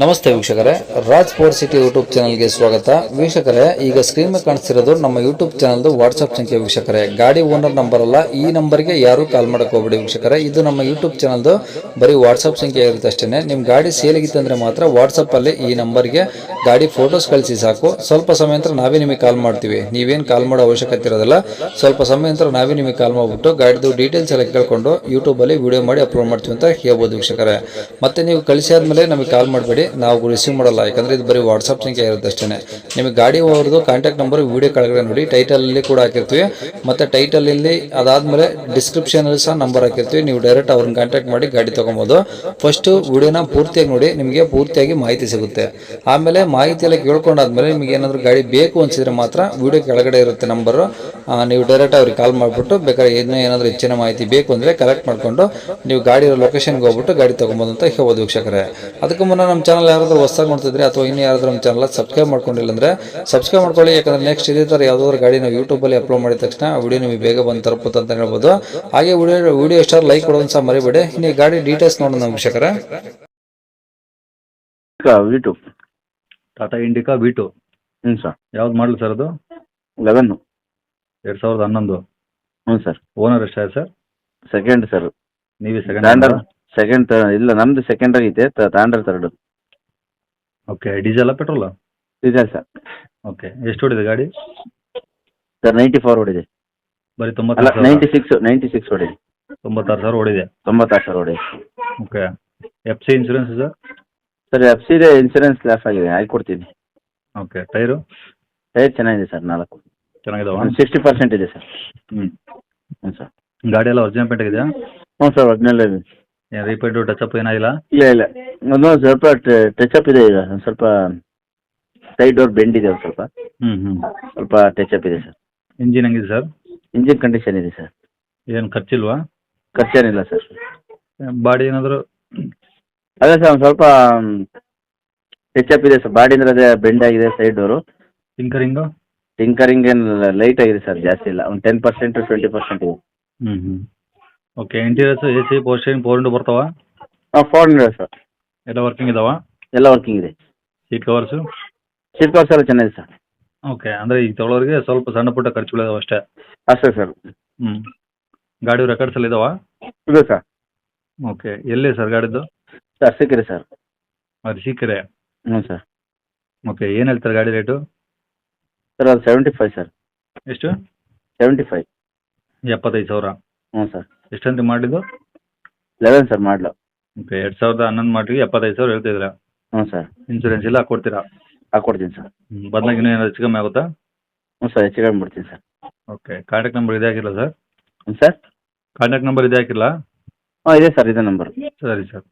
ನಮಸ್ತೆ ವೀಕ್ಷಕರೇ, Raj sports city YouTube ಚಾನಲ್ಗೆ ಸ್ವಾಗತ. ವೀಕ್ಷಕರೇ, ಈಗ ಸ್ಕ್ರೀನ್ ಮೇಲೆ ಕಾಣಿಸ್ತಿರೋದು ನಮ್ಮ ಯೂಟ್ಯೂಬ್ ಚಾನಲ್ದು ವಾಟ್ಸ್ಆಪ್ ಸಂಖ್ಯೆ. ವೀಕ್ಷಕರೇ, ಗಾಡಿ ಓನರ್ ನಂಬರ್ ಅಲ್ಲ, ಈ ನಂಬರ್ಗೆ ಯಾರು ಕಾಲ್ ಮಾಡಕ್ಕೆ ಹೋಗ್ಬೇಡಿ ವೀಕ್ಷಕರೇ. ಇದು ನಮ್ಮ ಯೂಟ್ಯೂಬ್ ಚಾನಲ್ದು ಬರೀ ವಾಟ್ಸ್ಆಪ್ ಸಂಖ್ಯೆ ಇರುತ್ತೆ ಅಷ್ಟೇ. ನಿಮ್ಮ ಗಾಡಿ ಸೇಲಿಗಿತ್ತಂದ್ರೆ ಮಾತ್ರ ವಾಟ್ಸಪ್ಪಲ್ಲಿ ಈ ನಂಬರ್ಗೆ ಗಾಡಿ ಫೋಟೋಸ್ ಕಳಿಸಿ ಸಾಕು. ಸ್ವಲ್ಪ ಸಮಯ ನಂತರ ನಾವೇ ನಿಮಗೆ ಕಾಲ್ ಮಾಡ್ತೀವಿ. ನೀವೇನು ಕಾಲ್ ಮಾಡೋ ಅವಶ್ಯಕತೆ ಇರೋದಿಲ್ಲ. ಸ್ವಲ್ಪ ಸಮಯ ನಂತರ ನಾವೇ ನಿಮಗೆ ಕಾಲ್ ಮಾಡಿಬಿಟ್ಟು ಗಾಡಿದು ಡೀಟೇಲ್ಸ್ ಎಲ್ಲ ಕೇಳ್ಕೊಂಡು ಯೂಟ್ಯೂಬಲ್ಲಿ ವಿಡಿಯೋ ಮಾಡಿ ಅಪ್ಲೋಡ್ ಮಾಡ್ತೀವಿ ಅಂತ ಹೇಳ್ಬೋದು ವೀಕ್ಷಕರೇ. ಮತ್ತೆ ನೀವು ಕಳಿಸಿ ಆದಮೇಲೆ ನಮಗೆ ಕಾಲ್ ಮಾಡಬೇಡಿ, ನಾವು ರಿಸೀವ್ ಮಾಡಲ್ಲ. ಯಾಕಂದ್ರೆ ಇದು ಬರೀ ವಾಟ್ಸ್ಆಪ್ ಸಂಖ್ಯೆ ಇರುತ್ತೆ ಅಷ್ಟೇ. ನಿಮಗೆ ಗಾಡಿ ಅವ್ರದ್ದು ಕಾಂಟ್ಯಾಕ್ಟ್ ನಂಬರ್ ವಿಡಿಯೋ ಕೆಳಗಡೆ ನೋಡಿ, ಟೈಟಲ್ ಅಲ್ಲಿ ಕೂಡ ಹಾಕಿರ್ತೀವಿ. ಮತ್ತೆ ಟೈಟಲ್ ಇಲ್ಲಿ ಅದಾದ್ಮೇಲೆ ಡಿಸ್ಕ್ರಿಪ್ಷನ್ ಅಲ್ಲಿ ಸಹ ನಂಬರ್ ಹಾಕಿರ್ತೀವಿ. ನೀವು ಡೈರೆಕ್ಟ್ ಅವ್ರನ್ನ ಕಾಂಟ್ಯಾಕ್ಟ್ ಮಾಡಿ ಗಾಡಿ ತಗೊಬೋದು. ಫಸ್ಟ್ ವಿಡಿಯೋನ ಪೂರ್ತಿಯಾಗಿ ನೋಡಿ, ನಿಮಗೆ ಪೂರ್ತಿಯಾಗಿ ಮಾಹಿತಿ ಸಿಗುತ್ತೆ. ಆಮೇಲೆ ಮಾಹಿತಿ ಎಲ್ಲ ಕೇಳ್ಕೊಂಡಾದ್ಮೇಲೆ ನಿಮಗೆ ಏನಾದರೂ ಗಾಡಿ ಬೇಕು ಅನ್ಸಿದ್ರೆ ಮಾತ್ರ ವಿಡಿಯೋ ಕೆಳಗಡೆ ಇರುತ್ತೆ ನಂಬರ್, ನೀವು ಡೈರೆಕ್ಟ್ ಅವ್ರಿಗೆ ಕಾಲ್ ಮಾಡಿಬಿಟ್ಟು ಬೇಕಾದ್ರೆ ಏನಾದರೂ ಹೆಚ್ಚಿನ ಮಾಹಿತಿ ಬೇಕು ಅಂದ್ರೆ ಕಲೆಕ್ಟ್ ಮಾಡ್ಕೊಂಡು ನೀವು ಗಾಡಿ ಲೊಕೇಶನ್ಗೆ ಹೋಗ್ಬಿಟ್ಟು ಗಾಡಿ ತಗೊಬೋದು ಅಂತ ಹೇಳ್ಬೋದು ವೀಕ್ಷಕರೇ. ಅದಕ್ಕೂ ಮುನ್ನ ನಮ್ಮ ಚಾನಲ್ ಯಾರಾದರೂ ಹೊಸದಾಗಿ ನೋಡ್ತಿದ್ರೆ ಅಥವಾ ಇನ್ನು ಯಾರಾದರೂ ನಮ್ಮ ಚಾನಲ್ ಸಬ್ಸ್ಕ್ರೈಬ್ ಮಾಡ್ಕೊಂಡಿಲ್ಲ ಅಂದ್ರೆ ಸಬ್ಸ್ಕ್ರೈಬ್ ಮಾಡ್ಕೊಳ್ಳಿ. ಯಾಕಂದ್ರೆ ನೆಕ್ಸ್ಟ್ ಇದೇ ಥರ ಯಾವುದಾದ್ರು ಗಾಡಿ ನಾವು ಯೂಟ್ಯೂಬಲ್ಲಿ ಅಪ್ಲೋಡ್ ಮಾಡಿದ ತಕ್ಷಣ ವಿಡಿಯೋ ನಿಮಗೆ ಬೇಗ ಬಂದು ತಲುಪುತ್ತೆ ಅಂತ ಹೇಳ್ಬೋದು. ಹಾಗೆ ವಿಡಿಯೋ ಎಷ್ಟಾದ್ರು ಲೈಕ್ ಕೊಡೋದು ಸಹ ಮರಿಬೇಡಿ. ಇನ್ನು ಗಾಡಿ ಡೀಟೇಲ್ಸ್ ನೋಡೋಣ ವೀಕ್ಷಕರೇ. V2 ಟಾಟಾ ಇಂಡಿಕಾ V2 ಹ್ಞೂ ಸರ್. ಯಾವ್ದು ಮಾಡಲಿ ಸರ್ ಅದು? 11 2011. ಹ್ಞೂ ಸರ್. ಓನರ್ ಎಷ್ಟಾಗಿದೆ ಸರ್? Second sir. ನೀವೇ ತಾಂಡರ್ ಸೆಕೆಂಡ್? ಸೆಕೆಂಡ್ ಇಲ್ಲ, ನಮ್ದು ಸೆಕೆಂಡ್ ಆಗೈತೆ. ತಾಂಡರ್ third. Okay, diesel petrol? Diesel sir. Okay, ಎಷ್ಟು ಹೊಡಿದೆ ಗಾಡಿ ಸರ್? 94 ಹೊಡಿದೆ. ಬರೀ ಅಲ್ಲ, 96 96 ಹೊಡಿದೆ. 96,000 ಹೊಡಿದೆ. 96 ಸಾವಿರ ಹೊಡಿದೆ. Okay, FC insurance sir? Sir FC ಇದೆ, ಇನ್ಸೂರೆನ್ಸ್ ಲ್ಯಾಫ್ ಆಗಿದೆ, ಹಾಕೊಡ್ತೀನಿ. ಓಕೆ, ಟೈರು ಟೈರ್ ಚೆನ್ನಾಗಿದೆ ಸರ್, 4 ಚೆನ್ನಾಗಿದಾವ? 60% ಇದೆ ಸರ್. ಹ್ಞೂ ಹ್ಞೂ ಸರ್. ಗಾಡಿ ಎಲ್ಲ ಒರಿಜಿನಲ್ ಪೇಂಟ್ ಆಗಿದೆಯಾ? ಹ್ಞೂ ಸರ್, ಒರಿಜಿನಲ್ ಇದೆ. ಏನು ರೀಪೇಂಟು ಟಚಪ್ ಏನಾಗಿಲ್ಲ? ಇಲ್ಲ, ಒಂದು ಸ್ವಲ್ಪ ಟಚಪ್ ಇದೆ. ಈಗ ಒಂದು ಸ್ವಲ್ಪ ಸೈಡ್ ಡೋರ್ ಬೆಂಡ್ ಇದೆ, ಒಂದು ಸ್ವಲ್ಪ ಟಚಪ್ ಇದೆ ಸರ್. ಇಂಜಿನ್ ಹೆಂಗಿದೆ ಸರ್? ಇಂಜಿನ್ ಕಂಡೀಷನ್ ಇದೆ ಸರ್. ಏನು ಖರ್ಚಿಲ್ವಾ? ಖರ್ಚೇನಿಲ್ಲ ಸರ್. ಬಾಡಿ ಏನಾದರೂ? ಅದೇ ಸರ್, ಒಂದು ಸ್ವಲ್ಪ ಟಚಪ್ ಇದೆ ಸರ್. ಬಾಡಿ ಅಂದರೆ ಅದೇ ಬೆಂಡ್ ಆಗಿದೆ ಸೈಡ್ ಡೋರು. ಟಿಂಕರಿಂಗು? ಟಿಂಕರಿಂಗ್ ಏನು ಲೈಟ್ ಆಗಿದೆ ಸರ್, ಜಾಸ್ತಿ ಇಲ್ಲ. ಒಂದು 10% 20% ಇದೆ. Okay, interiors AC power steering 4 ಬರ್ತಾವ? ಹಾಂ, 400 ಸರ್. ಎಲ್ಲ ವರ್ಕಿಂಗ್ ಇದಾವ? ಎಲ್ಲ ವರ್ಕಿಂಗ್ ಇದೆ. Seat covers? ಸೀಟ್ ಕವರ್ಸ್ ಎಲ್ಲ ಚೆನ್ನಾಗಿದೆ ಸರ್. ಓಕೆ, ಅಂದರೆ ಈಗ ತೊಗೊಳೋರಿಗೆ ಸ್ವಲ್ಪ ಸಣ್ಣ ಪುಟ್ಟ ಖರ್ಚುಗಳಿದಾವೆ ಅಷ್ಟೇ? ಅಷ್ಟೇ ಸರ್. ಗಾಡಿ ರೆಕಾರ್ಡ್ಸ್ ಎಲ್ಲ ಇದಾವ? ಇದೆ ಸರ್. ಓಕೆ, ಎಲ್ಲಿ ಸರ್ ಗಾಡಿದ್ದು? ಸರ್ ಸಿಕ್ಕಿದೆ ಸರ್. ಅರಸೀಕೆರೆ? ಹ್ಞೂ ಸರ್. ಓಕೆ, ಏನು ಹೇಳ್ತಾರೆ ಗಾಡಿ ರೇಟು? ಸರ್ ಅದು 75 ಸರ್. ಎಷ್ಟು? 75. 75,000? ಹ್ಞೂ ಸರ್. ಎಷ್ಟಂತ ಮಾಡಿದ್ದು? 11 ಸರ್ ಮಾಡಲು. ಓಕೆ, 2011 ಮಾಡಿರಿ, 75,000 ಹೇಳ್ತಿದ್ದೀರಾ? ಹ್ಞೂ ಸರ್. ಇನ್ಸೂರೆನ್ಸ್ ಎಲ್ಲ ಹಾಕ್ಕೊಡ್ತೀರಾ? ಹಾಕ್ಕೊಡ್ತೀನಿ ಸರ್. ಬದಲಾಗಿ ಇನ್ನೂ ಏನಾದ್ರು ಹೆಚ್ಚು ಕಮ್ಮಿ ಆಗುತ್ತಾ? ಹ್ಞೂ ಸರ್, ಹೆಚ್ಚು ಕಮ್ಮಿ ಮಾಡ್ತೀನಿ ಸರ್. ಓಕೆ, ಕಾಂಟ್ಯಾಕ್ಟ್ ನಂಬರ್ ಇದೇ ಹಾಕಿಲ್ಲ ಸರ್? ಹ್ಞೂ ಸರ್. ಕಾಂಟ್ಯಾಕ್ಟ್ ನಂಬರ್ ಇದೇ ಹಾಕಿಲ್ಲ? ಹಾಂ, ಇದೆ ಸರ್, ಇದೆ ನಂಬರ್. ಸರಿ ಸರ್.